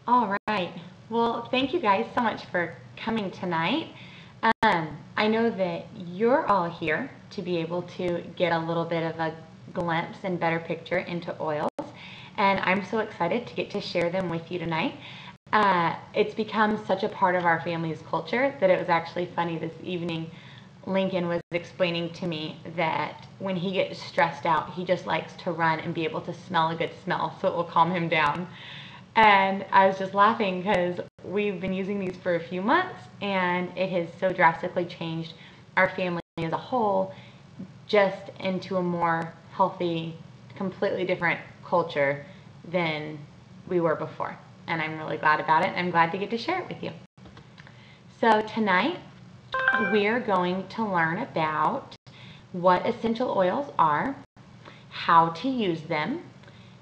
All right. Well, thank you guys so much for coming tonight. I know that you're all here to be able to get a little bit of a glimpse and better picture into oils, and I'm so excited to get to share them with you tonight. It's become such a part of our family's culture that it was actually funny this evening. Lincoln was explaining to me that when he gets stressed out, he just likes to run and be able to smell a good smell so it will calm him down. And I was just laughing because we've been using these for a few months and it has so drastically changed our family as a whole, just into a more healthy, completely different culture than we were before. And I'm really glad about it. I'm glad to get to share it with you. So tonight we're going to learn about what essential oils are, how to use them,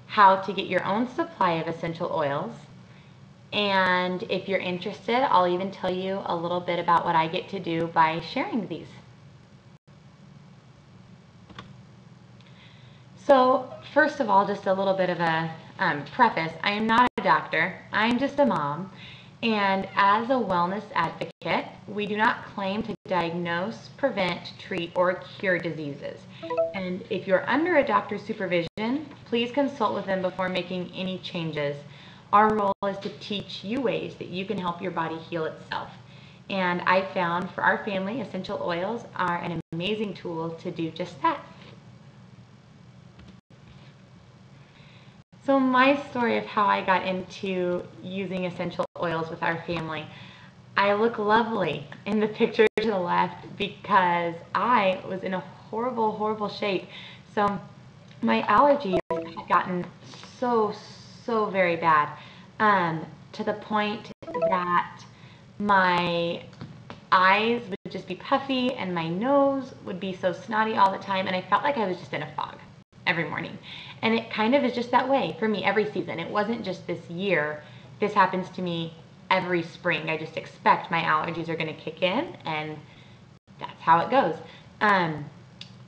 how to get your own supply of essential oils, and if you're interested, I'll even tell you a little bit about what I get to do by sharing these. So first of all, just a little bit of a preface. I am not a doctor, I'm just a mom, and as a wellness advocate, we do not claim to diagnose, prevent, treat, or cure diseases. And if you're under a doctor's supervision, please consult with them before making any changes. Our role is to teach you ways that you can help your body heal itself. And I found for our family, essential oils are an amazing tool to do just that. So my story of how I got into using essential oils with our family. I look lovely in the picture to the left because I was in a horrible, horrible shape. So my allergies had gotten so very bad, to the point that my eyes would just be puffy and my nose would be so snotty all the time, and I felt like I was just in a fog every morning. And it kind of is just that way for me every season. It wasn't just this year. This happens to me every spring. I just expect my allergies are going to kick in, and that's how it goes.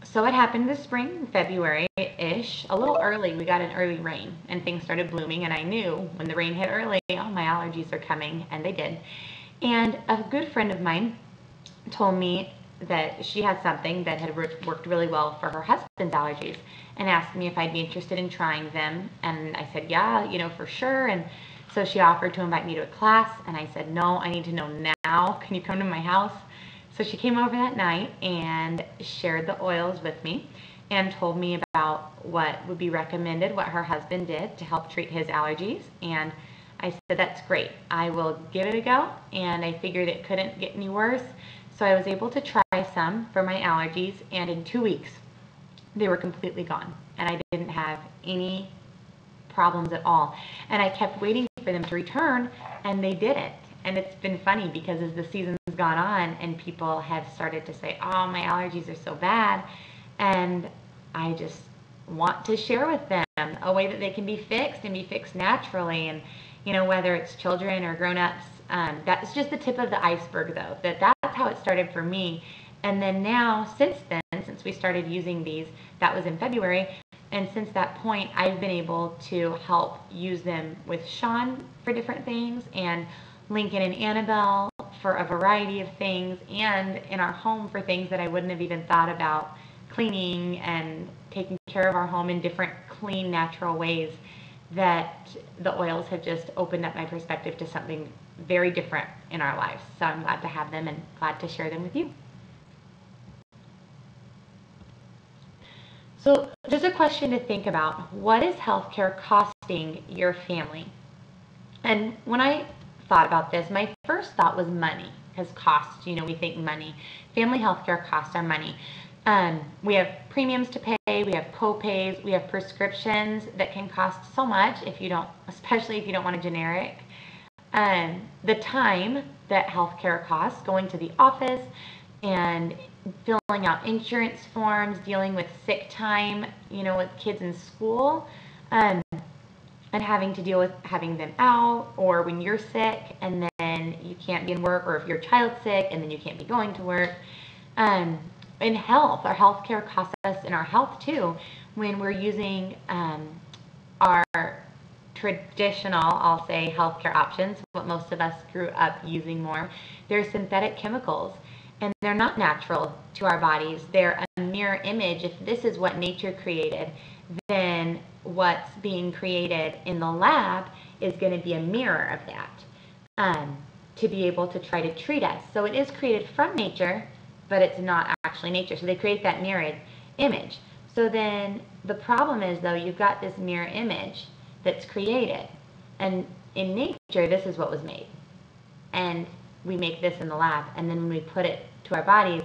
So it happened this spring, February-ish, a little early. We got an early rain and things started blooming, and I knew when the rain hit early, oh, my allergies are coming, and they did. And a good friend of mine told me that she had something that had worked really well for her husband's allergies and asked me if I'd be interested in trying them. And I said, yeah, for sure. And so she offered to invite me to a class, and I said, no, I need to know now. Can you come to my house? So she came over that night and shared the oils with me and told me about what would be recommended, what her husband did to help treat his allergies. And I said, that's great. I will give it a go. And I figured it couldn't get any worse. So I was able to try some for my allergies, and in 2 weeks, they were completely gone. And I didn't have any problems at all. And I kept waiting for them to return, and they didn't. And it's been funny because as the season's gone on and people have started to say, oh, my allergies are so bad, and I just want to share with them a way that they can be fixed and be fixed naturally. And whether it's children or grown-ups, that's just the tip of the iceberg, though. That's how it started for me. And then now, since then, since we started using these, that was in February, and since that point, I've been able to help use them with Sean for different things, and Lincoln and Annabelle for a variety of things, and in our home for things that I wouldn't have even thought about, cleaning and taking care of our home in different clean, natural ways, that the oils have just opened up my perspective to something very different in our lives. So I'm glad to have them and glad to share them with you. So just a question to think about. What is healthcare costing your family? And when I thought about this, my first thought was money, because cost, we think money. Family healthcare costs our money. We have premiums to pay, we have co-pays, we have prescriptions that can cost so much especially if you don't want a generic. The time that healthcare costs, going to the office and filling out insurance forms, dealing with sick time, with kids in school, and having to deal with having them out, or when you're sick and then you can't be in work, or if your child's sick and then you can't be going to work. In health, our healthcare costs us in our health too, when we're using our traditional, I'll say, healthcare options, what most of us grew up using more, they're synthetic chemicals. And they're not natural to our bodies. They're a mirror image. If this is what nature created, then what's being created in the lab is going to be a mirror of that, to be able to try to treat us. So it is created from nature, but it's not actually nature. So they create that mirrored image. So then the problem is, though, you've got this mirror image that's created. And in nature, this is what was made. And we make this in the lab, and then when we put it to our bodies,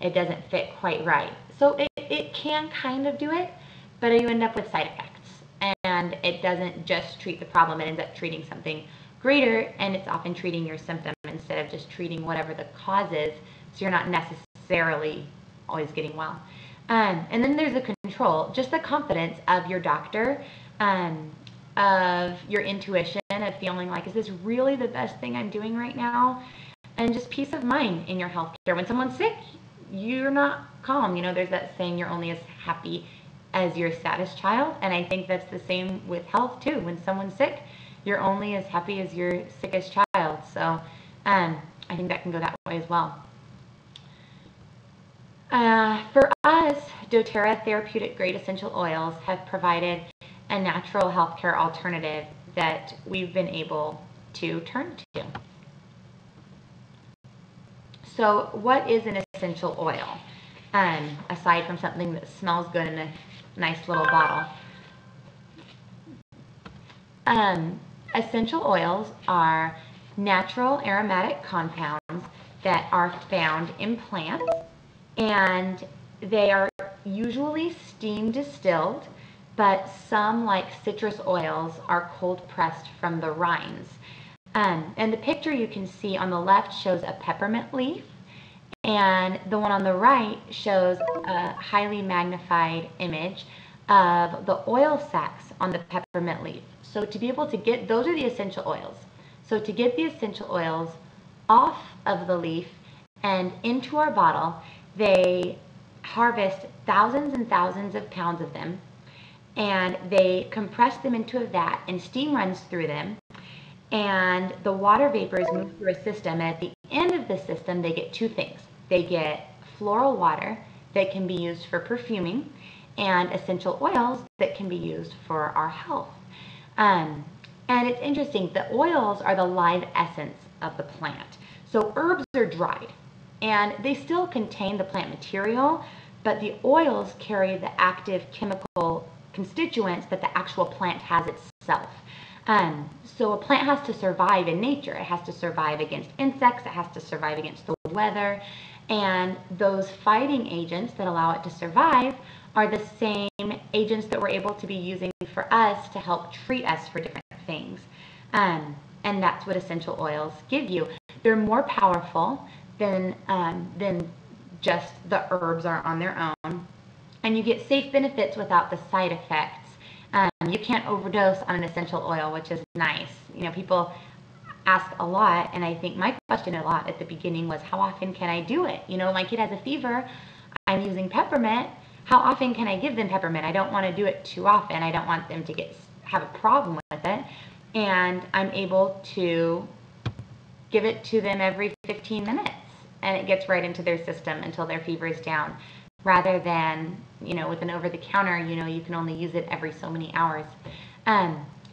it doesn't fit quite right. So it can kind of do it, but you end up with side effects. And it doesn't just treat the problem, it ends up treating something greater, and it's often treating your symptom instead of just treating whatever the cause is, so you're not necessarily always getting well. And then there's the control, just the confidence of your doctor, of your intuition, of feeling like, is this really the best thing I'm doing right now? And just peace of mind in your healthcare. When someone's sick, you're not calm. You know, there's that saying, you're only as happy as your saddest child. And I think that's the same with health too. When someone's sick, you're only as happy as your sickest child. So I think that can go that way as well. For us, doTERRA therapeutic grade essential oils have provided a natural healthcare alternative that we've been able to turn to. So what is an essential oil, aside from something that smells good in a nice little bottle? Essential oils are natural aromatic compounds that are found in plants, and they are usually steam distilled, but some, like citrus oils, are cold pressed from the rinds. And the picture you can see on the left shows a peppermint leaf, and the one on the right shows a highly magnified image of the oil sacs on the peppermint leaf. So to be able to get, those are the essential oils. So to get the essential oils off of the leaf and into our bottle, they harvest thousands and thousands of pounds of them, and they compress them into a vat, and steam runs through them, and the water vapors move through a system, and at the end of the system they get two things. They get floral water that can be used for perfuming, and essential oils that can be used for our health. And it's interesting, the oils are the live essence of the plant. So herbs are dried, and they still contain the plant material, but the oils carry the active chemical constituents that the actual plant has itself. So a plant has to survive in nature. It has to survive against insects, it has to survive against the weather, and those fighting agents that allow it to survive are the same agents that we're able to be using for us to help treat us for different things. And that's what essential oils give you. They're more powerful than just the herbs are on their own. And you get safe benefits without the side effects. You can't overdose on an essential oil, which is nice. You know, people ask a lot, and I think my question a lot at the beginning was, how often can I do it? You know, my kid has a fever, I'm using peppermint. How often can I give them peppermint? I don't want to do it too often. I don't want them to have a problem with it. And I'm able to give it to them every 15 minutes, and it gets right into their system until their fever is down. Rather than, you know, with an over-the-counter, you know, you can only use it every so many hours.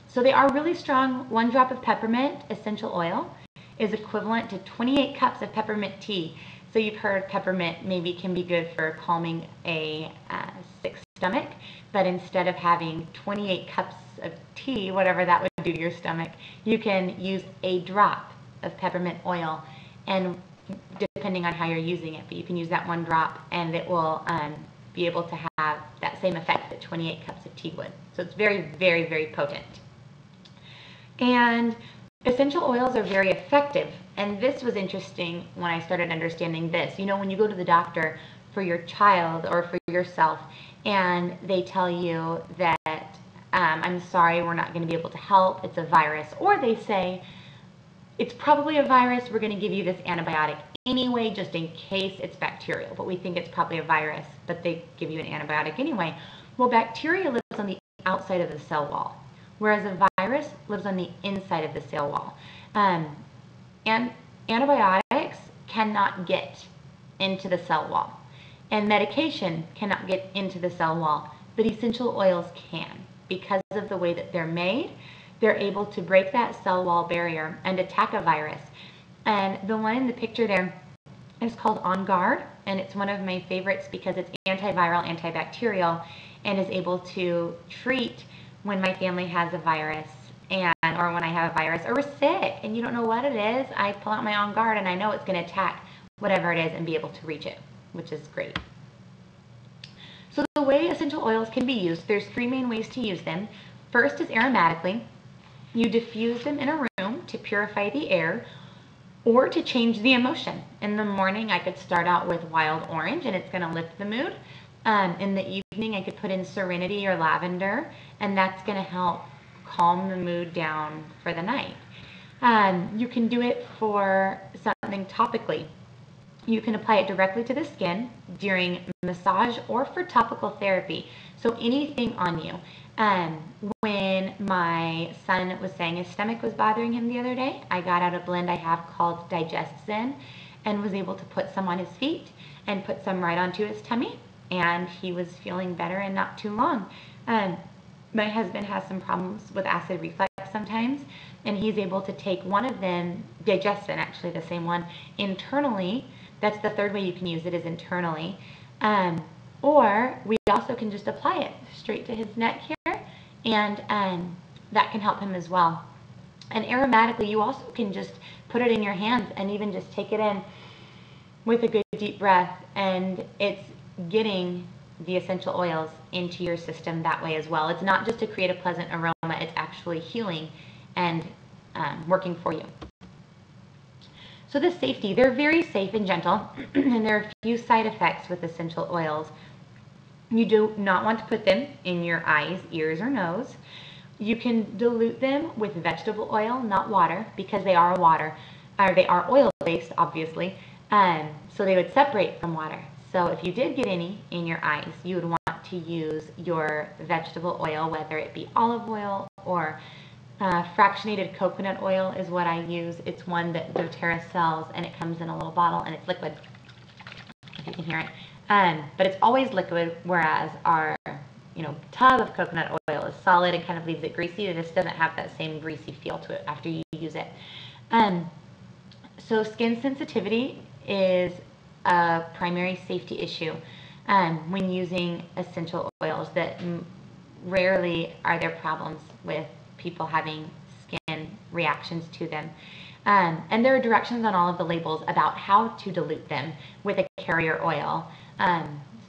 So they are really strong. 1 drop of peppermint essential oil is equivalent to 28 cups of peppermint tea. So you've heard peppermint maybe can be good for calming a sick stomach, but instead of having 28 cups of tea, whatever that would do to your stomach, you can use a drop of peppermint oil, and depending on how you're using it, but you can use that 1 drop and it will be able to have that same effect that 28 cups of tea would. So it's very, very, very potent. And essential oils are very effective. And this was interesting when I started understanding this. You know, when you go to the doctor for your child or for yourself and they tell you that, I'm sorry, we're not going to be able to help, it's a virus. Or they say, it's probably a virus, we're going to give you this antibiotic anyway, just in case it's bacterial. But we think it's probably a virus, but they give you an antibiotic anyway. Well, bacteria lives on the outside of the cell wall, whereas a virus virus lives on the inside of the cell wall. And antibiotics cannot get into the cell wall. And medication cannot get into the cell wall, but essential oils can. Because of the way that they're made, they're able to break that cell wall barrier and attack a virus. And the one in the picture there is called On Guard, and it's one of my favorites because it's antiviral, antibacterial, and is able to treat when my family has a virus or when I have a virus or we're sick and you don't know what it is. I pull out my On Guard and I know it's going to attack whatever it is and be able to reach it, which is great. So the way essential oils can be used, there's 3 main ways to use them. First is aromatically. You diffuse them in a room to purify the air or to change the emotion. In the morning, I could start out with wild orange and it's going to lift the mood. In the evening, I could put in serenity or lavender, and that's going to help calm the mood down for the night. You can do it for something topically. You can apply it directly to the skin during massage or for topical therapy. So anything on you. When my son was saying his stomach was bothering him the other day, I got out a blend I have called Digest Zen and was able to put some on his feet and put some right onto his tummy, and he was feeling better in not too long. My husband has some problems with acid reflux sometimes, and he's able to take one of them, Digest Zen, actually the same one, internally. That's the third way you can use it, is internally. Or we also can just apply it straight to his neck here, and that can help him as well. And aromatically, you also can just put it in your hands and even just take it in with a good deep breath, and it's getting the essential oils into your system that way as well. It's not just to create a pleasant aroma, it's actually healing and working for you. So the safety, they're very safe and gentle, and there are a few side effects with essential oils. You do not want to put them in your eyes, ears, or nose. You can dilute them with vegetable oil, not water, because they are oil-based, obviously, so they would separate from water. So if you did get any in your eyes, you would want to use your vegetable oil, whether it be olive oil or fractionated coconut oil is what I use. It's one that doTERRA sells, and it comes in a little bottle, and it's liquid, if you can hear it. But it's always liquid, whereas our tub of coconut oil is solid and kind of leaves it greasy. It just doesn't have that same greasy feel to it after you use it. So skin sensitivity is a primary safety issue when using essential oils. That rarely are there problems with people having skin reactions to them. And there are directions on all of the labels about how to dilute them with a carrier oil.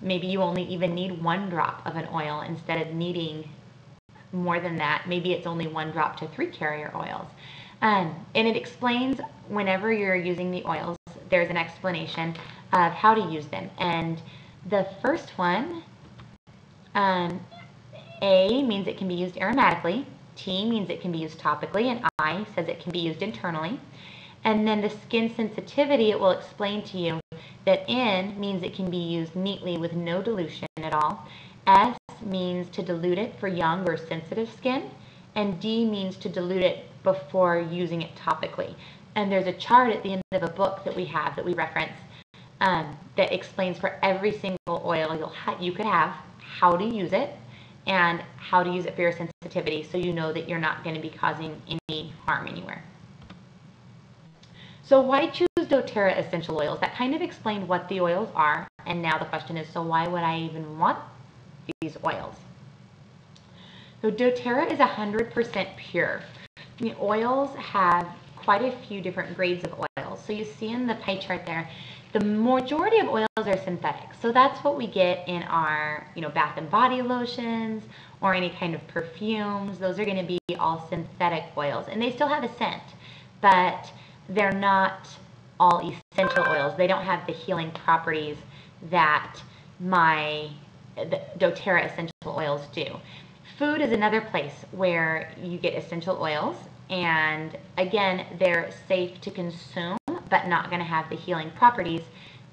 Maybe you only even need 1 drop of an oil instead of needing more than that. Maybe it's only 1 drop to 3 carrier oils. And it explains whenever you're using the oils, there's an explanation of how to use them. And the first one, A means it can be used aromatically, T means it can be used topically, and I says it can be used internally. And then the skin sensitivity, it will explain to you that N means it can be used neatly with no dilution at all. S means to dilute it for young or sensitive skin. And D means to dilute it before using it topically. And there's a chart at the end of a book that we have, that we reference, that explains for every single oil you could have how to use it and how to use it for your sensitivity, so you know that you're not going to be causing any harm anywhere. So why choose doTERRA essential oils? That kind of explained what the oils are, and now the question is, so why would I even want these oils? So doTERRA is 100% pure. The oils have quite a few different grades of oils. So you see in the pie chart there, the majority of oils are synthetic. So that's what we get in our, bath and body lotions or any kind of perfumes. Those are going to be all synthetic oils, and they still have a scent, but they're not all essential oils. They don't have the healing properties that the doTERRA essential oils do. Food is another place where you get essential oils, and again, they're safe to consume, but not going to have the healing properties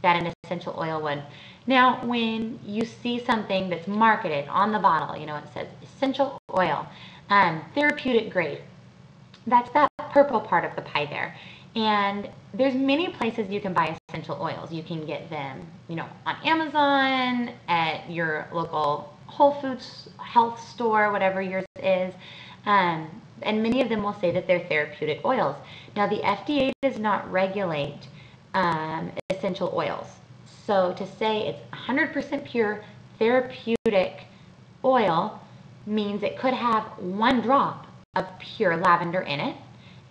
that an essential oil would. Now, when you see something that's marketed on the bottle, it says essential oil, therapeutic grade. That's that purple part of the pie there. And there's many places you can buy essential oils. You can get them, on Amazon, at your local Whole Foods health store, whatever yours is. And many of them will say that they're therapeutic oils. Now, the FDA does not regulate essential oils. So to say it's 100% pure therapeutic oil means it could have 1 drop of pure lavender in it,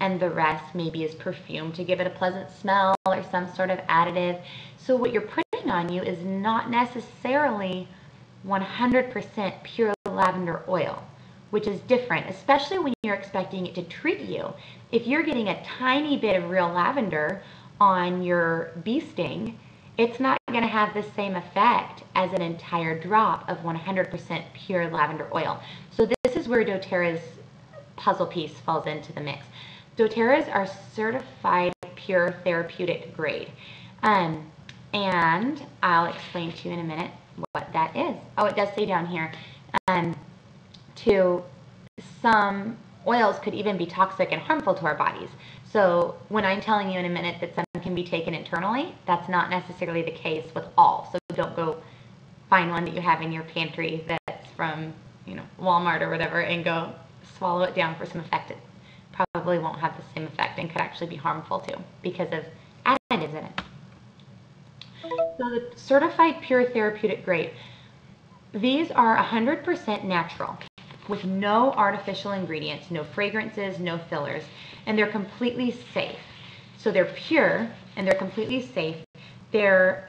and the rest maybe is perfume to give it a pleasant smell or some sort of additive. So what you're putting on you is not necessarily 100% pure lavender oil, which is different, especially when you're expecting it to treat you. If you're getting a tiny bit of real lavender on your bee sting, it's not going to have the same effect as an entire drop of 100% pure lavender oil. So this is where doTERRA's puzzle piece falls into the mix. doTERRA's are certified pure therapeutic grade. And I'll explain to you in a minute what that is. Oh, it does say down here, to some oils could even be toxic and harmful to our bodies. So when I'm telling you in a minute that some can be taken internally, that's not necessarily the case with all. So don't go find one that you have in your pantry that's from, Walmart or whatever and go swallow it down for some effect. It probably won't have the same effect and could actually be harmful too because of additives in it. So the certified pure therapeutic grade, these are 100% natural with no artificial ingredients, no fragrances, no fillers, and they're completely safe. So they're pure and they're completely safe. They're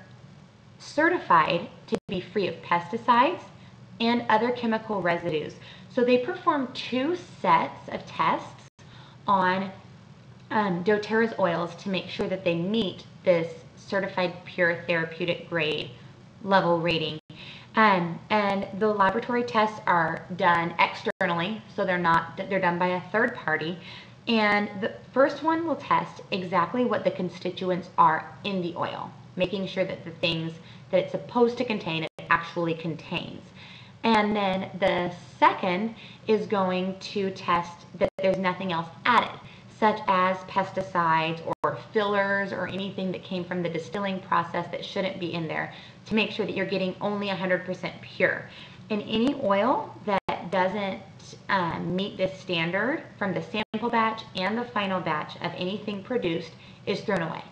certified to be free of pesticides and other chemical residues. So they perform 2 sets of tests on doTERRA's oils to make sure that they meet this certified pure therapeutic grade level rating. And the laboratory tests are done externally, so they're done by a third party. And the first one will test exactly what the constituents are in the oil, making sure that the things that it's supposed to contain it actually contains. And then the second is going to test that there's nothing else added, such as pesticides or fillers or anything that came from the distilling process that shouldn't be in there, to make sure that you're getting only 100% pure. And any oil that doesn't meet this standard from the sample batch and the final batch of anything produced is thrown away.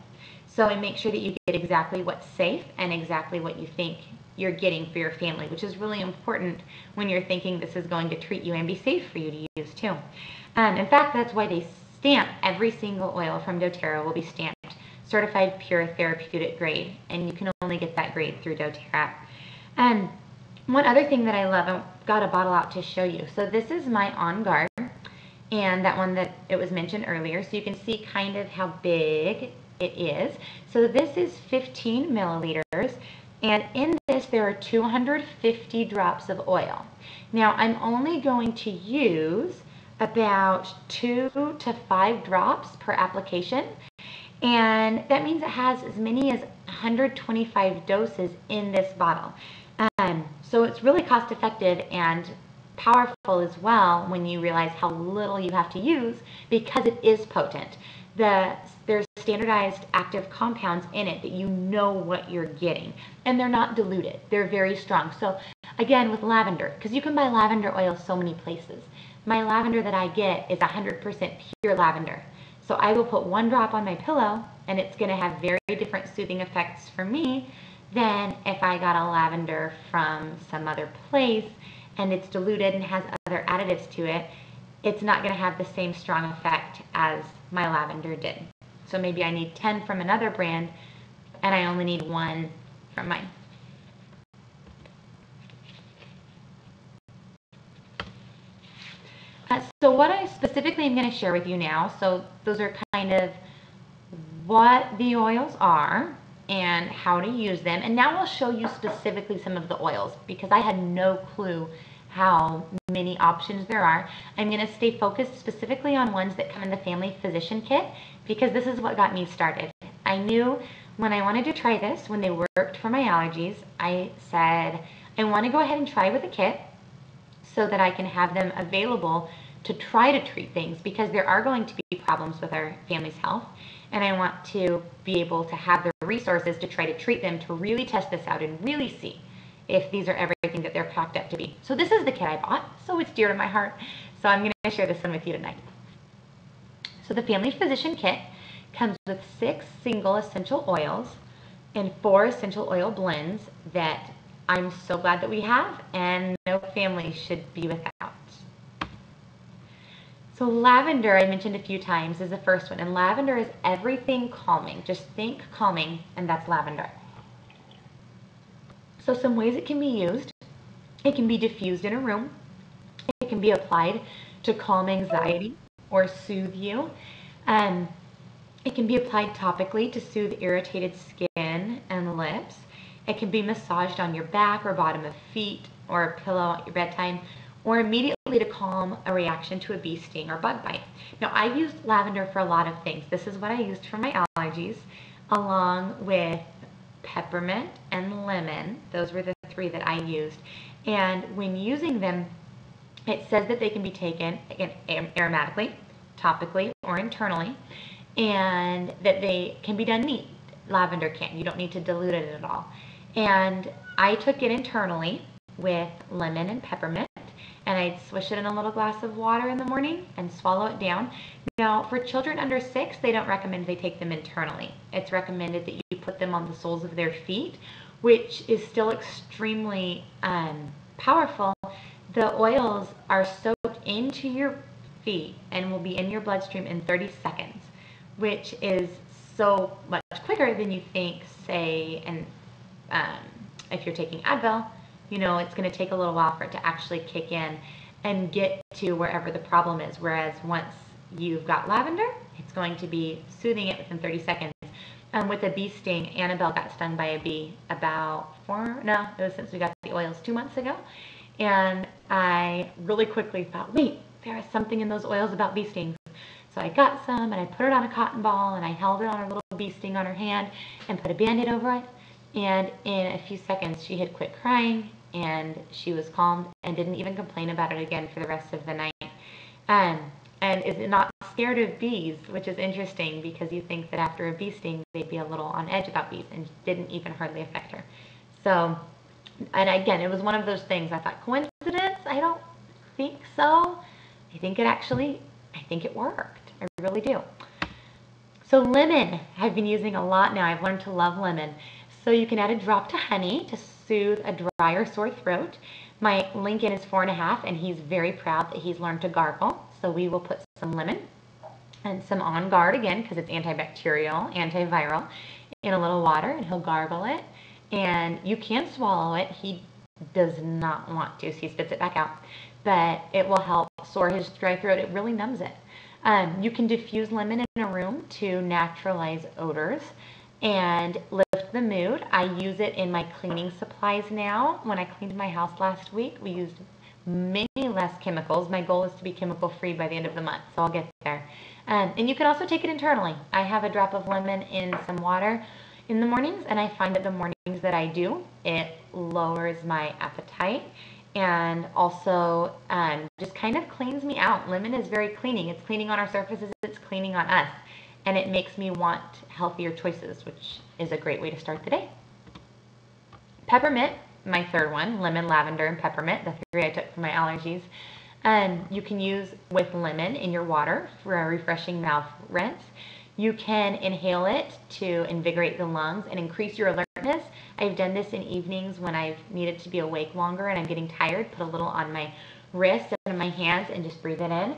So make sure that you get exactly what's safe and exactly what you think you're getting for your family, which is really important when you're thinking this is going to treat you and be safe for you to use too. In fact, that's why they stamp every single oil from doTERRA will be stamped certified pure therapeutic grade, and you can only get that grade through doTERRA. And one other thing that I love, I've got a bottle out to show you. So this is my On Guard, and that one that it was mentioned earlier, so you can see kind of how big it is. So this is 15 milliliters, and in this there are 250 drops of oil. Now I'm only going to use about 2 to 5 drops per application, and that means it has as many as 125 doses in this bottle. So it's really cost effective and powerful as well when you realize how little you have to use, because it is potent. There's standardized active compounds in it that you know what you're getting, and they're not diluted. They're very strong. So again, with lavender, because you can buy lavender oil so many places. My lavender that I get is 100% pure lavender. So I will put 1 drop on my pillow, and it's going to have very different soothing effects for me than if I got a lavender from some other place and it's diluted and has other additives to it. It's not going to have the same strong effect as my lavender did. So maybe I need 10 from another brand and I only need 1 from mine. So what I specifically am going to share with you now, so those are kind of what the oils are and how to use them. And now I'll show you specifically some of the oils, because I had no clue how many options there are. I'm going to stay focused specifically on ones that come in the family physician kit, because this is what got me started. I knew when I wanted to try this, when they worked for my allergies, I said, I want to go ahead and try with a kit so that I can have them available to try to treat things, because there are going to be problems with our family's health, and I want to be able to have the resources to try to treat them, to really test this out and really see if these are everything that they're cracked up to be. So this is the kit I bought, so it's dear to my heart. So I'm going to share this one with you tonight. So the Family Physician Kit comes with 6 single essential oils and 4 essential oil blends that I'm so glad that we have and no family should be without. So lavender, I mentioned a few times, is the first one, and lavender is everything calming. Just think calming, and that's lavender. So some ways it can be used: it can be diffused in a room, it can be applied to calm anxiety or soothe you, it can be applied topically to soothe irritated skin and lips, it can be massaged on your back or bottom of feet or a pillow at your bedtime, or immediately to calm a reaction to a bee sting or bug bite. Now, I used lavender for a lot of things. This is what I used for my allergies, along with peppermint and lemon. Those were the 3 that I used. And when using them, it says that they can be taken, again, aromatically, topically, or internally, and that they can be done neat. Lavender can. You don't need to dilute it at all. And I took it internally with lemon and peppermint, and I'd swish it in a little glass of water in the morning and swallow it down. Now, for children under 6, they don't recommend they take them internally. It's recommended that you put them on the soles of their feet, which is still extremely powerful. The oils are soaked into your feet and will be in your bloodstream in 30 seconds, which is so much quicker than you think, say, and if you're taking Advil, you know, it's going to take a little while for it to actually kick in and get to wherever the problem is. Whereas once you've got lavender, it's going to be soothing it within 30 seconds. With a bee sting, Annabelle got stung by a bee about it was since we got the oils 2 months ago. And I really quickly thought, wait, there is something in those oils about bee stings. So I got some and I put it on a cotton ball and I held it on her little bee sting on her hand and put a Band-Aid over it. And in a few seconds, she had quit crying and she was calmed and didn't even complain about it again for the rest of the night. And is not scared of bees, which is interesting because you think that after a bee sting, they'd be a little on edge about bees, and didn't even hardly affect her. So, and again, it was one of those things I thought, coincidence? I don't think so. I think it worked. I really do. So lemon, I've been using a lot now. I've learned to love lemon. So you can add a drop to honey to soothe a dry or sore throat. My Lincoln is 4.5, and he's very proud that he's learned to gargle. So we will put some lemon and some On Guard, again, because it's antibacterial, antiviral, in a little water, and he'll gargle it. And you can swallow it. He does not want to, so he spits it back out. But it will help sore his dry throat. It really numbs it. You can diffuse lemon in a room to naturalize odors and lift the mood. I use it in my cleaning supplies now. When I cleaned my house last week, we used many less chemicals. My goal is to be chemical free by the end of the month, so I'll get there. And you can also take it internally. I have a drop of lemon in some water in the mornings, and I find that the mornings that I do, it lowers my appetite and also just kind of cleans me out. Lemon is very cleaning. It's cleaning on our surfaces, it's cleaning on us, and it makes me want healthier choices, which is a great way to start the day. Peppermint, my third one, lemon, lavender, and peppermint, the 3 I took for my allergies. You can use with lemon in your water for a refreshing mouth rinse. You can inhale it to invigorate the lungs and increase your alertness. I've done this in evenings when I've needed to be awake longer and I'm getting tired. Put a little on my wrist and my hands and just breathe it in.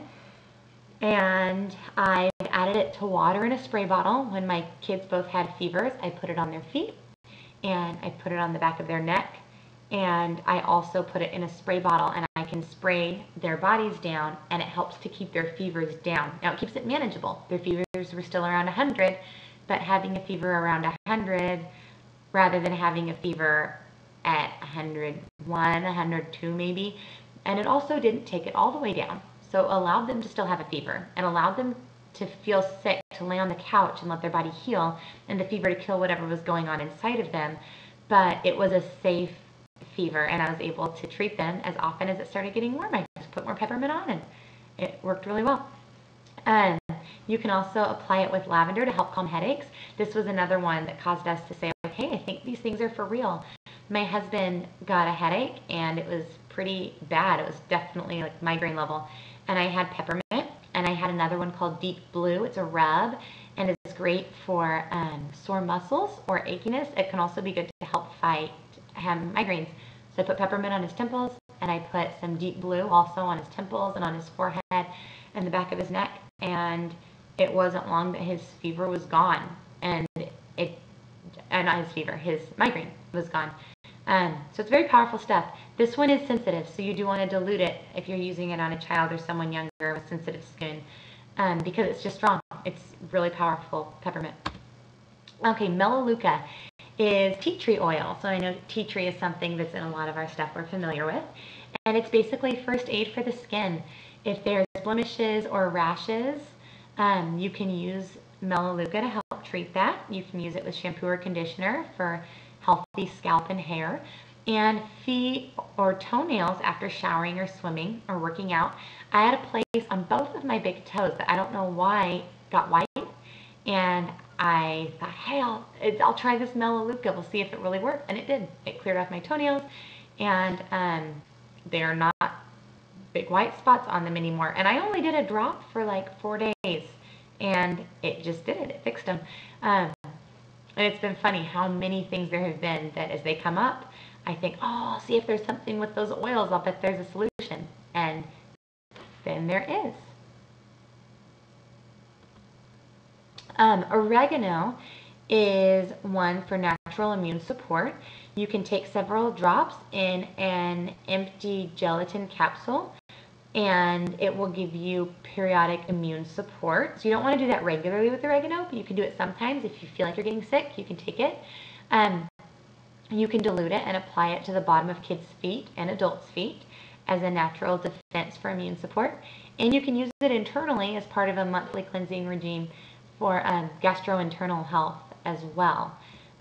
And I've added it to water in a spray bottle. When my kids both had fevers, I put it on their feet and I put it on the back of their neck. And I also put it in a spray bottle, and I can spray their bodies down, and it helps to keep their fevers down. Now, it keeps it manageable. Their fevers were still around 100, but having a fever around 100 rather than having a fever at 101, 102 maybe. And it also didn't take it all the way down. So allowed them to still have a fever and allowed them to feel sick, to lay on the couch and let their body heal, and the fever to kill whatever was going on inside of them. But it was a safe fever, and I was able to treat them as often as it started getting warm. I just put more peppermint on, and it worked really well. You can also apply it with lavender to help calm headaches. This was another one that caused us to say, okay, I think these things are for real. My husband got a headache and it was pretty bad. It was definitely like migraine level. And I had peppermint, and I had another one called Deep Blue. It's a rub and it's great for sore muscles or achiness. It can also be good to help fight migraines. So I put peppermint on his temples, and I put some Deep Blue also on his temples and on his forehead and the back of his neck, and it wasn't long that his fever was gone, and not his fever, his migraine was gone. So it's very powerful stuff. This one is sensitive, so you do want to dilute it if you're using it on a child or someone younger with sensitive skin, because it's just strong. It's really powerful peppermint. Okay, Melaleuca is tea tree oil. So I know tea tree is something that's in a lot of our stuff we're familiar with. And it's basically first aid for the skin. If there's blemishes or rashes, you can use Melaleuca to help treat that. You can use it with shampoo or conditioner for healthy scalp and hair. And feet or toenails after showering or swimming or working out. I had a place on both of my big toes that I don't know why got white. And I thought, hey, I'll try this Melaleuca. We'll see if it really works. And it did. It cleared off my toenails. And they're not big white spots on them anymore. And I only did a drop for like 4 days. And it just did it. It fixed them. And it's been funny how many things there have been that as they come up, I think, oh, I'll see if there's something with those oils. I'll bet there's a solution. And then there is. Oregano is one for natural immune support. You can take several drops in an empty gelatin capsule, and it will give you periodic immune support. So you don't want to do that regularly with oregano, but you can do it sometimes. If you feel like you're getting sick, you can take it. You can dilute it and apply it to the bottom of kids' feet and adults' feet as a natural defense for immune support. And you can use it internally as part of a monthly cleansing regime for gastrointestinal health as well.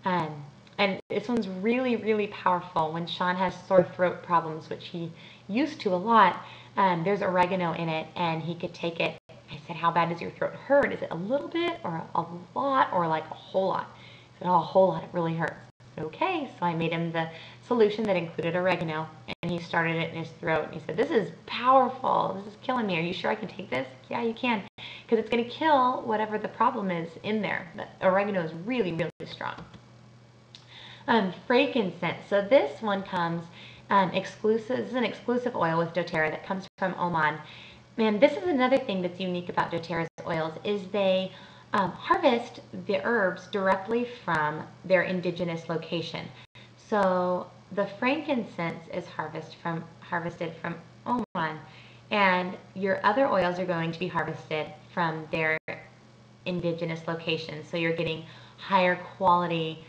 And this one's really, really powerful. When Sean has sore throat problems, which he used to a lot, there's oregano in it, and he could take it. I said, how bad does your throat hurt? Is it a little bit or a lot or like a whole lot? He said, oh, a whole lot. It really hurts. Okay, so I made him the solution that included oregano, and he started it in his throat. And he said, this is powerful. This is killing me. Are you sure I can take this? Yeah, you can, because it's going to kill whatever the problem is in there. The oregano is really, really strong. Frankincense. So this one comes exclusive. This is an exclusive oil with doTERRA that comes from Oman. And this is another thing that's unique about doTERRA's oils is they harvest the herbs directly from their indigenous location. So the frankincense is harvested from Oman, and your other oils are going to be harvested from their indigenous location. So you're getting higher quality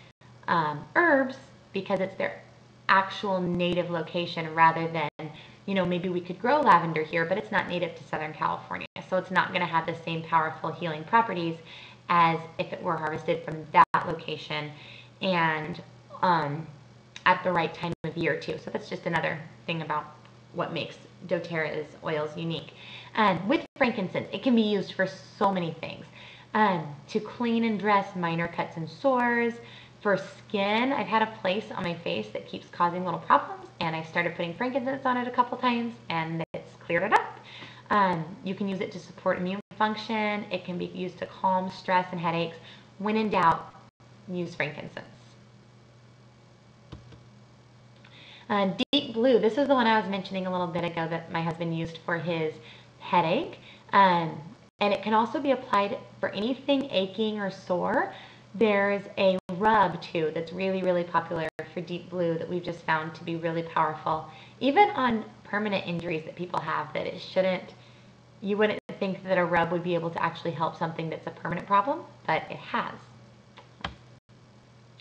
herbs because it's their actual native location rather than, you know, maybe we could grow lavender here, but it's not native to Southern California. So it's not going to have the same powerful healing properties as if it were harvested from that location and at the right time of year too. So that's just another thing about what makes doTERRA's oils unique. With frankincense, it can be used for so many things. To clean and dress minor cuts and sores. For skin, I've had a place on my face that keeps causing little problems, and I started putting frankincense on it a couple times, and it's cleared it up. You can use it to support immune function. It can be used to calm stress and headaches. When in doubt, use frankincense. Deep Blue, this is the one I was mentioning a little bit ago that my husband used for his headache. And it can also be applied for anything aching or sore. There's a rub too that's really, really popular for Deep Blue that we've just found to be really powerful. Even on permanent injuries that people have that it shouldn't, you wouldn't think that a rub would be able to actually help something that's a permanent problem, but it has.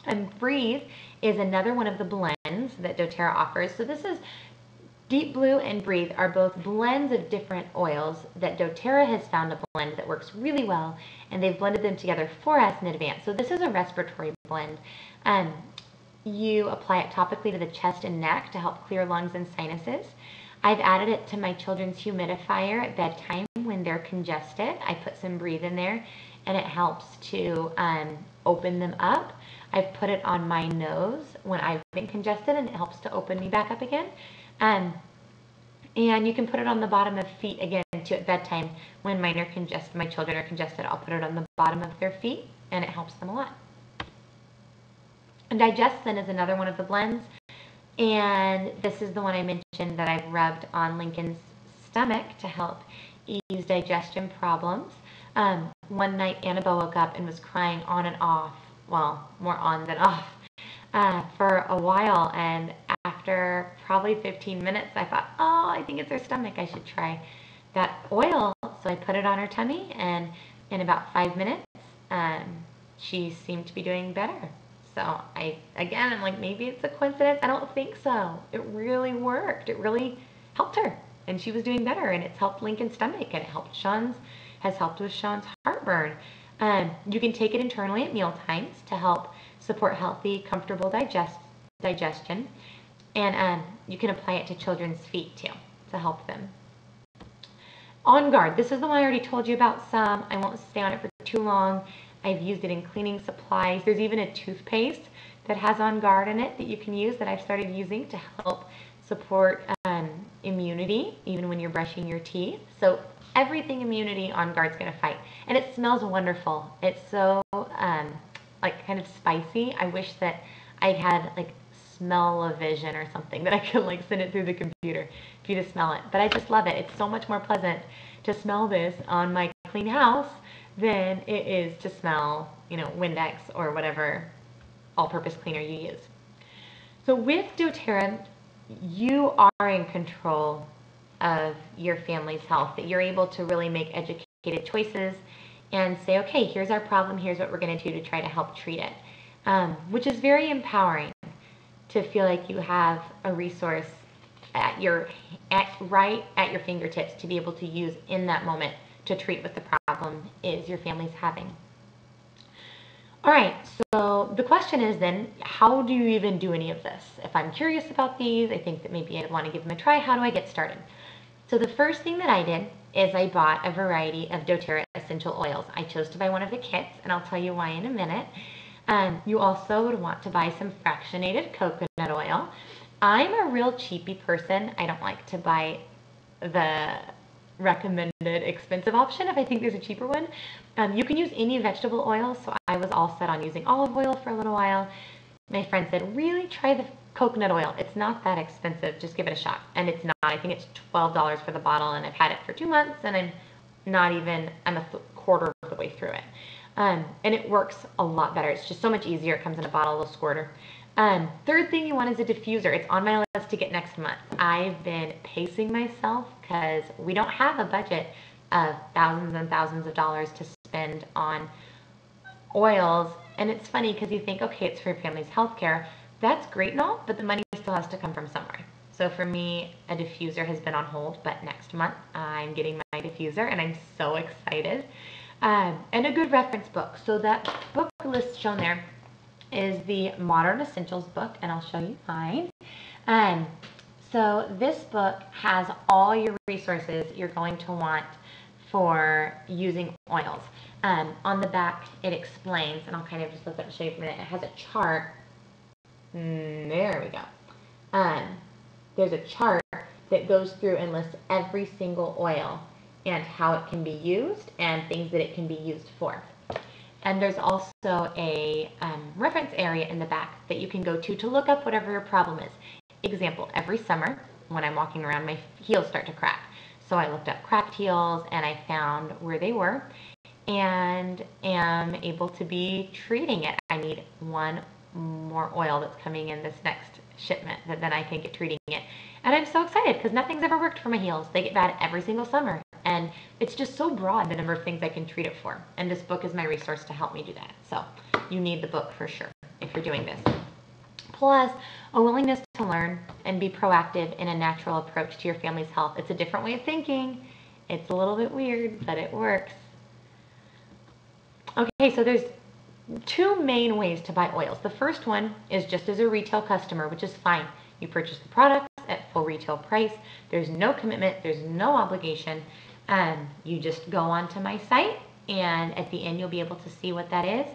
And Breathe is another one of the blends that doTERRA offers. So this is Deep Blue and Breathe are both blends of different oils that doTERRA has found a blend that works really well, and they've blended them together for us in advance. So this is a respiratory blend. You apply it topically to the chest and neck to help clear lungs and sinuses. I've added it to my children's humidifier at bedtime when they're congested. I put some Breathe in there and it helps to open them up. I've put it on my nose when I've been congested and it helps to open me back up again. And you can put it on the bottom of feet again too at bedtime when mine are congested, my children are congested. I'll put it on the bottom of their feet and it helps them a lot. And Digestin is another one of the blends. And this is the one I mentioned that I've rubbed on Lincoln's stomach to help ease digestion problems. One night Annabelle woke up and was crying on and off, well, more on than off, for a while. And after probably 15 minutes, I thought, oh, I think it's her stomach. I should try that oil. So I put it on her tummy, and in about 5 minutes, she seemed to be doing better. So I'm like, maybe it's a coincidence. I don't think so. It really worked. It really helped her, and she was doing better, and it's helped Lincoln's stomach, and it has helped with Sean's heartburn. You can take it internally at meal times to help support healthy, comfortable digestion, and you can apply it to children's feet too to help them. On Guard. This is the one I already told you about some. I won't stay on it for too long. I've used it in cleaning supplies. There's even a toothpaste that has On Guard in it that you can use that I've started using to help support immunity, even when you're brushing your teeth. So everything immunity, On Guard's going to fight. And it smells wonderful. It's so like kind of spicy. I wish that I had like smell-o-vision or something that I could like send it through the computer for you to smell it. But I just love it. It's so much more pleasant to smell this on my clean house than it is to smell, Windex or whatever all-purpose cleaner you use. So with doTERRA, you are in control of your family's health, that you're able to really make educated choices and say, okay, here's our problem, here's what we're going to do to try to help treat it, which is very empowering to feel like you have a resource right at your fingertips to be able to use in that moment to treat what the problem is your family's having. All right, so the question is then, how do you even do any of this? If I'm curious about these, I think that maybe I'd want to give them a try. How do I get started? So the first thing that I did is I bought a variety of doTERRA essential oils. I chose to buy one of the kits, and I'll tell you why in a minute. You also would want to buy some fractionated coconut oil. I'm a real cheapy person. I don't like to buy the recommended expensive option if I think there's a cheaper one. You can use any vegetable oil, so I was all set on using olive oil for a little while. My friend said, really try the coconut oil. It's not that expensive. Just give it a shot. And it's not. I think it's $12 for the bottle, and I've had it for 2 months, and I'm a quarter of the way through it. And it works a lot better. It's just so much easier. It comes in a bottle, a squirter. Third thing you want is a diffuser. It's on my list to get next month. I've been pacing myself because we don't have a budget of thousands and thousands of dollars to spend on oils. And it's funny because you think, okay, it's for your family's health care. That's great and all, but the money still has to come from somewhere. So for me, a diffuser has been on hold, but next month I'm getting my diffuser, and I'm so excited. And a good reference book. So that book list shown there is the Modern Essentials book, and I'll show you mine. So this book has all your resources you're going to want for using oils. On the back, it explains, and I'll kind of just flip it and show you for a minute. It has a chart. There we go. There's a chart that goes through and lists every single oil and how it can be used and things that it can be used for. And there's also a reference area in the back that you can go to look up whatever your problem is. Example, every summer when I'm walking around, my heels start to crack. So I looked up cracked heels and I found where they were and am able to be treating it. I need one more oil that's coming in this next shipment that then I can get treating it. And I'm so excited because nothing's ever worked for my heels. They get bad every single summer. And it's just so broad, the number of things I can treat it for. And this book is my resource to help me do that. So you need the book for sure if you're doing this. Plus, a willingness to learn and be proactive in a natural approach to your family's health. It's a different way of thinking. It's a little bit weird, but it works. Okay, so there's two main ways to buy oils. The first one is just as a retail customer, which is fine. You purchase the products at full full retail price. There's no commitment, there's no obligation. You just go onto my site, and at the end you'll be able to see what that is.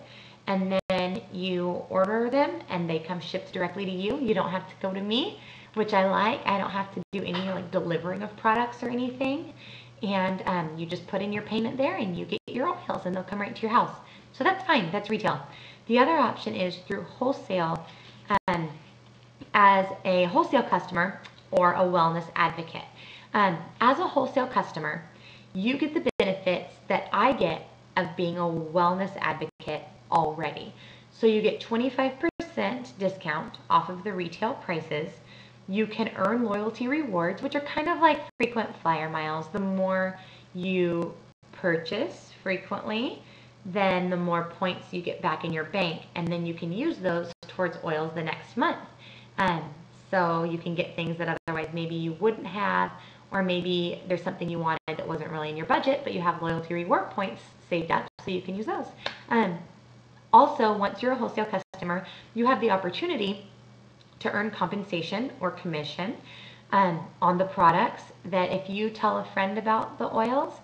And then you order them and they come shipped directly to you. You don't have to go to me, which I like. I don't have to do any like delivering of products or anything. And you just put in your payment there and you get your oils and they'll come right to your house. So that's fine, that's retail. The other option is through wholesale, as a wholesale customer or a wellness advocate. As a wholesale customer, you get the benefits that I get of being a wellness advocate already. So you get 25% discount off of the retail prices. You can earn loyalty rewards, which are kind of like frequent flyer miles. The more you purchase frequently, then the more points you get back in your bank, and then you can use those towards oils the next month. So you can get things that otherwise maybe you wouldn't have, or maybe there's something you wanted that wasn't really in your budget, but you have loyalty reward points saved up, so you can use those. Also, once you're a wholesale customer, you have the opportunity to earn compensation or commission on the products, that if you tell a friend about the oils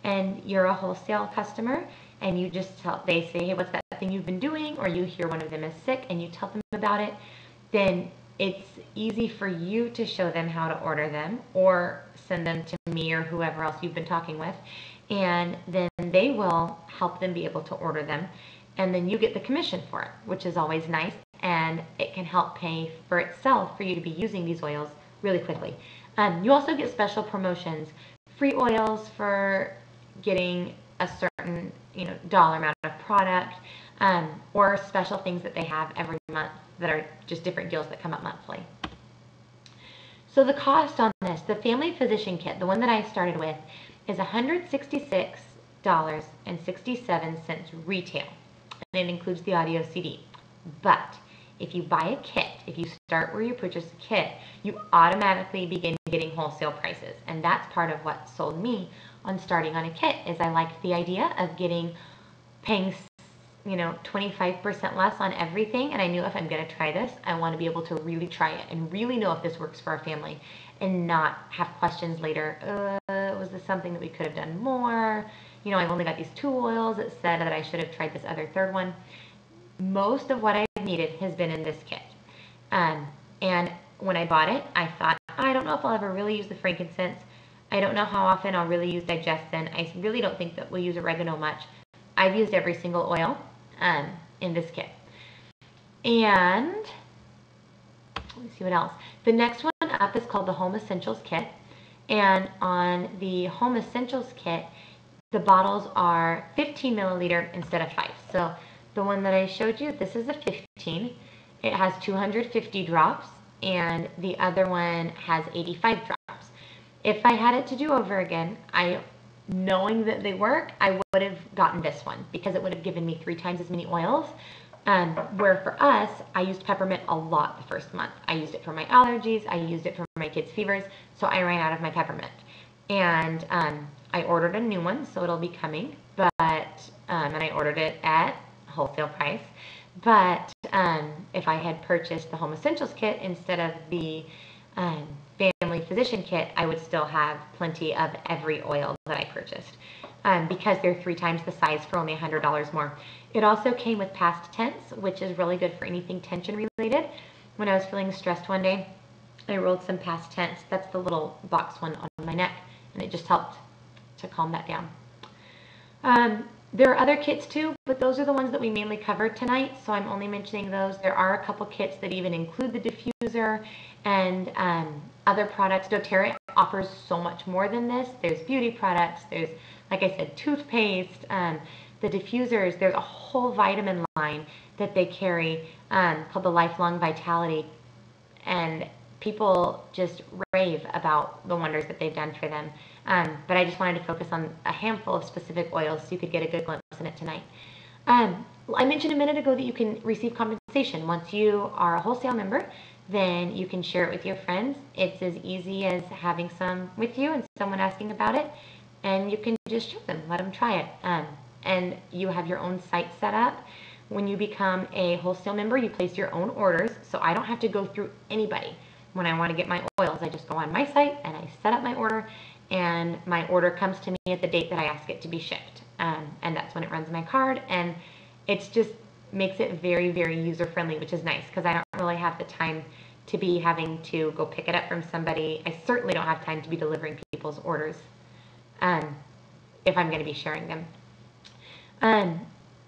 and you're a wholesale customer and you just they say, hey, what's that thing you've been doing? Or you hear one of them is sick and you tell them about it, then it's easy for you to show them how to order them or send them to me or whoever else you've been talking with. And then they will help them be able to order them. And then you get the commission for it, which is always nice. And it can help pay for itself for you to be using these oils really quickly. You also get special promotions, free oils for getting a certain dollar amount of product, or special things that they have every month that are just different deals that come up monthly. So the cost on this, the Family Physician Kit, the one that I started with, is $166.67 retail. And it includes the audio CD. But if you buy a kit, if you start where you purchase a kit, you automatically begin getting wholesale prices. And that's part of what sold me on starting on a kit, is I liked the idea of paying 25% less on everything. And I knew if I'm going to try this, I want to be able to really try it and really know if this works for our family and not have questions later. Was this something that we could have done more? I've only got these 2 oils. It said that I should have tried this other third one. Most of what I've needed has been in this kit. And when I bought it, I thought, I don't know if I'll ever really use the frankincense. I don't know how often I'll really use digestin. I really don't think that we'll use oregano much. I've used every single oil in this kit. And let me see what else. The next one up is called the Home Essentials Kit. And on the Home Essentials Kit, the bottles are 15 milliliter instead of 5. So the one that I showed you, this is a 15. It has 250 drops, and the other one has 85 drops. If I had it to do over again, knowing that they work, I would have gotten this one because it would have given me 3 times as many oils. Where for us, I used peppermint a lot the first month. I used it for my allergies. I used it for my kids' fevers. So I ran out of my peppermint. And I ordered a new one, so it'll be coming. And I ordered it at wholesale price. But if I had purchased the Home Essentials Kit instead of the Family Physician Kit, I would still have plenty of every oil that I purchased because they're 3 times the size for only $100 more. It also came with past tense, which is really good for anything tension related. When I was feeling stressed one day, I rolled some past tense. That's the little box one on my neck, and it just helped to calm that down. There are other kits too, but those are the ones that we mainly covered tonight, so I'm only mentioning those. There are a couple kits that even include the diffuser and other products. doTERRA offers so much more than this. There's beauty products, there's, like I said, toothpaste, the diffusers. There's a whole vitamin line that they carry called the Lifelong Vitality, and people just rave about the wonders that they've done for them. But I just wanted to focus on a handful of specific oils so you could get a good glimpse in it tonight. I mentioned a minute ago that you can receive compensation. Once you are a wholesale member, then you can share it with your friends. It's as easy as having some with you and someone asking about it, and you can just show them, let them try it. And you have your own site set up. When you become a wholesale member, you place your own orders, so I don't have to go through anybody. when I want to get my oils, I just go on my site and I set up my order, and my order comes to me at the date that I ask it to be shipped. And that's when it runs my card, and it's just makes it very, very user-friendly, which is nice because I don't really have the time to be having to go pick it up from somebody. I certainly don't have time to be delivering people's orders if I'm going to be sharing them.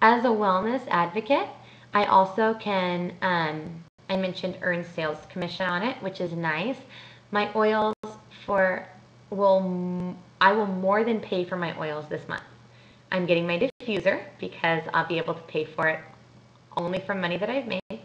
As a wellness advocate, I also can, I mentioned earn sales commission on it, which is nice. My oils I will more than pay for my oils this month. I'm getting my diffuser because I'll be able to pay for it only from money that I've made.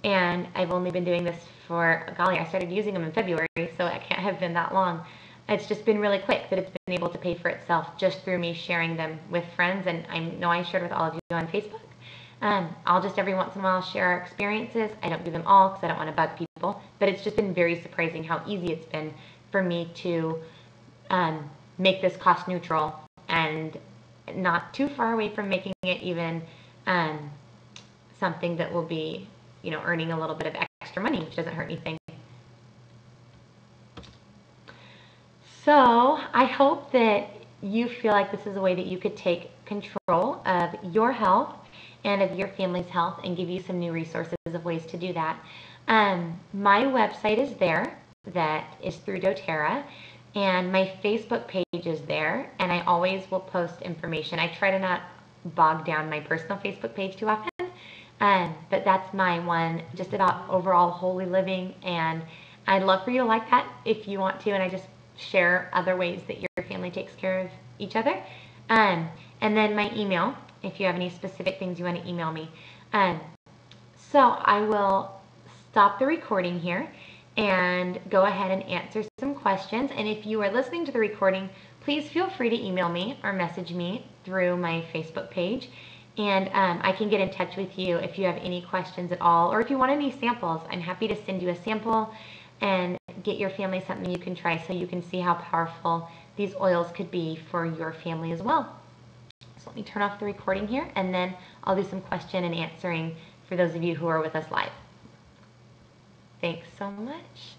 And I've only been doing this for, golly, I started using them in February, so it can't have been that long. It's just been really quick that it's been able to pay for itself just through me sharing them with friends. And I know I shared with all of you on Facebook. I'll just every once in a while share our experiences. I don't do them all because I don't want to bug people, but it's just been very surprising how easy it's been for me to make this cost neutral and not too far away from making it even something that will be, you know, earning a little bit of extra money, which doesn't hurt anything. So I hope that you feel like this is a way that you could take control of your health and of your family's health and give you some new resources of ways to do that. My website is there, that is through doTERRA, and my Facebook page is there, and I always will post information. I try to not bog down my personal Facebook page too often, but that's my one just about overall holy living, and I'd love for you to like that if you want to, and I just share other ways that your family takes care of each other. And then my email, if you have any specific things you want to email me. So I will stop the recording here and go ahead and answer some questions. And if you are listening to the recording, please feel free to email me or message me through my Facebook page. And I can get in touch with you if you have any questions at all, or if you want any samples. I'm happy to send you a sample and get your family something you can try so you can see how powerful these oils could be for your family as well. So let me turn off the recording here, and then I'll do some question and answering for those of you who are with us live. Thanks so much.